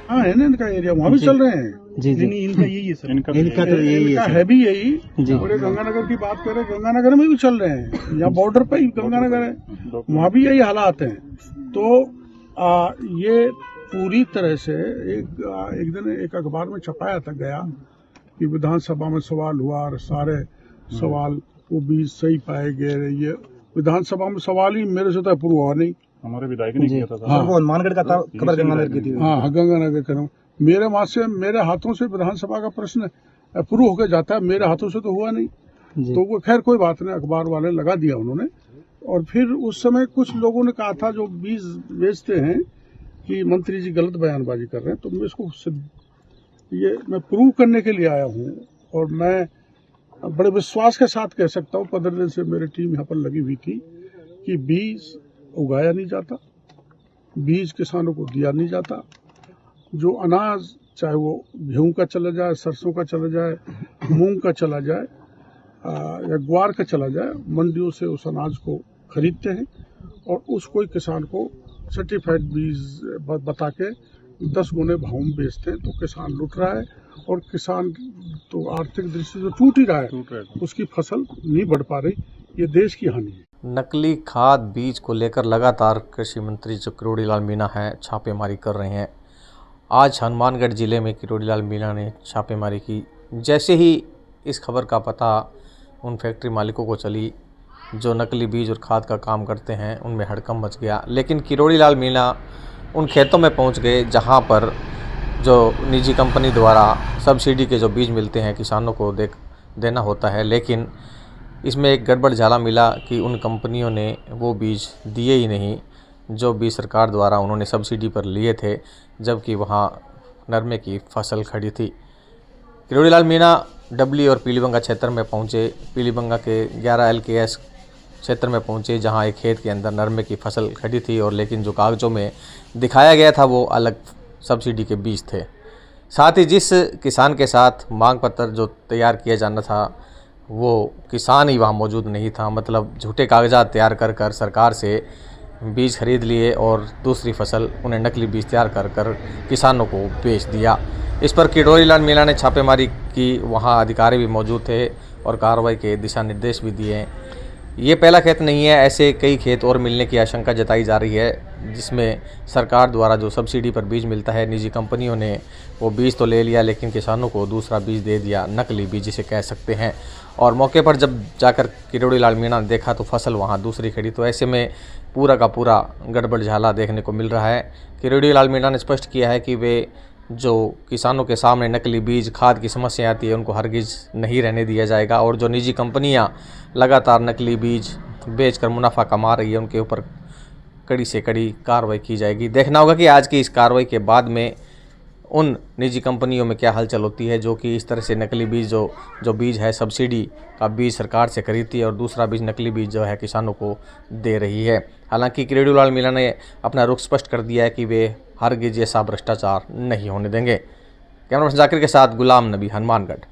हाँ है ना, इनका एरिया वहाँ भी चल रहे हैं। जी जी, इनका यही है सर, इनका तो यही इनका है है भी यही। जी। और गंगानगर की बात करें, गंगानगर में भी चल रहे हैं, यहाँ बॉर्डर पे ही गंगानगर है, वहाँ भी यही हालात हैं। तो ये पूरी तरह से एक दिन एक अखबार में छपाया था गया कि विधानसभा में सवाल हुआ और सारे सवाल वो भी सही पाए गए। ये विधानसभा में सवाल ही मेरे से तो अप्रूव हुआ नहीं। हमारे विधायक ने किया था। हाँ, वो हनुमानगढ़ का था, खबर गंगानगर की थी। हाँ गंगानगर का मेरे हाथों से विधानसभा का प्रश्न अप्रूव होकर जाता है, मेरे हाथों से तो हुआ नहीं। तो वो खैर कोई बात नहीं, अखबार वाले लगा दिया उन्होंने। और फिर उस समय कुछ लोगों ने कहा था जो बीज बेचते हैं कि मंत्री जी गलत बयानबाजी कर रहे हैं, तो मैं इसको मैं प्रूव करने के लिए आया हूँ। और मैं बड़े विश्वास के साथ कह सकता हूँ, 15 दिन से मेरी टीम यहाँ पर लगी हुई थी कि बीज उगाया नहीं जाता, बीज किसानों को दिया नहीं जाता। जो अनाज चाहे वो गेहूं का चला जाए, सरसों का चला जाए, मूंग का चला जाए या ग्वार का चला जाए, मंडियों से उस अनाज को खरीदते हैं और उसको किसान को सर्टिफाइड बीज बता के 10 गुने भाव में बेचते हैं। तो किसान लुट रहा है और किसान तो आर्थिक दृष्टि से टूट ही रहा है, उसकी फसल नहीं बढ़ पा रही। ये देश की हानि है। नकली खाद बीज को लेकर लगातार कृषि मंत्री जो किरोड़ी लाल मीणा हैं छापेमारी कर रहे हैं। आज हनुमानगढ़ जिले में किरोड़ी लाल मीणा ने छापेमारी की। जैसे ही इस खबर का पता उन फैक्ट्री मालिकों को चली जो नकली बीज और खाद का काम करते हैं, उनमें हड़कंप मच गया। लेकिन किरोड़ी लाल मीणा उन खेतों में पहुंच गए जहां पर जो निजी कंपनी द्वारा सब्सिडी के जो बीज मिलते हैं किसानों को देना होता है, लेकिन इसमें एक गड़बड़ झाला मिला कि उन कंपनियों ने वो बीज दिए ही नहीं जो बीज सरकार द्वारा उन्होंने सब्सिडी पर लिए थे, जबकि वहाँ नरमे की फसल खड़ी थी। किरोड़ी लाल मीणा डबली और पीलीबंगा क्षेत्र में पहुँचे। पीलीबंगा के 11 LKS क्षेत्र में पहुँचे जहाँ एक खेत के अंदर नरमे की फसल खड़ी थी, और लेकिन जो कागज़ों में दिखाया गया था वो अलग सब्सिडी के बीज थे। साथ ही जिस किसान के साथ मांग पत्र जो तैयार किया जाना था वो किसान ही वहाँ मौजूद नहीं था। मतलब झूठे कागजात तैयार कर कर सरकार से बीज खरीद लिए और दूसरी फसल उन्हें नकली बीज तैयार कर कर किसानों को बेच दिया। इस पर किरोड़ी लाल मीणा ने छापेमारी की, वहाँ अधिकारी भी मौजूद थे और कार्रवाई के दिशा निर्देश भी दिए। ये पहला खेत नहीं है, ऐसे कई खेत और मिलने की आशंका जताई जा रही है जिसमें सरकार द्वारा जो सब्सिडी पर बीज मिलता है, निजी कंपनियों ने वो बीज तो ले लिया लेकिन किसानों को दूसरा बीज दे दिया, नकली बीज जिसे कह सकते हैं। और मौके पर जब जाकर किरोड़ी लाल मीणा ने देखा तो फसल वहाँ दूसरी खड़ी। तो ऐसे में पूरा का पूरा गड़बड़ झाला देखने को मिल रहा है। किरोड़ी लाल मीणा ने स्पष्ट किया है कि वे जो किसानों के सामने नकली बीज खाद की समस्या आती है उनको हरगिज़ नहीं रहने दिया जाएगा, और जो निजी कंपनियां लगातार नकली बीज बेचकर मुनाफा कमा रही है उनके ऊपर कड़ी से कड़ी कार्रवाई की जाएगी। देखना होगा कि आज की इस कार्रवाई के बाद में उन निजी कंपनियों में क्या हलचल होती है जो कि इस तरह से नकली बीज जो बीज है सब्सिडी का बीज सरकार से खरीदती है और दूसरा बीज नकली बीज जो है किसानों को दे रही है। हालांकि किरोड़ी लाल मीणा ने अपना रुख स्पष्ट कर दिया है कि वे हरगिज़ ऐसा भ्रष्टाचार नहीं होने देंगे। कैमरा पर्सन जाकिर के साथ गुलाम नबी, हनुमानगढ़।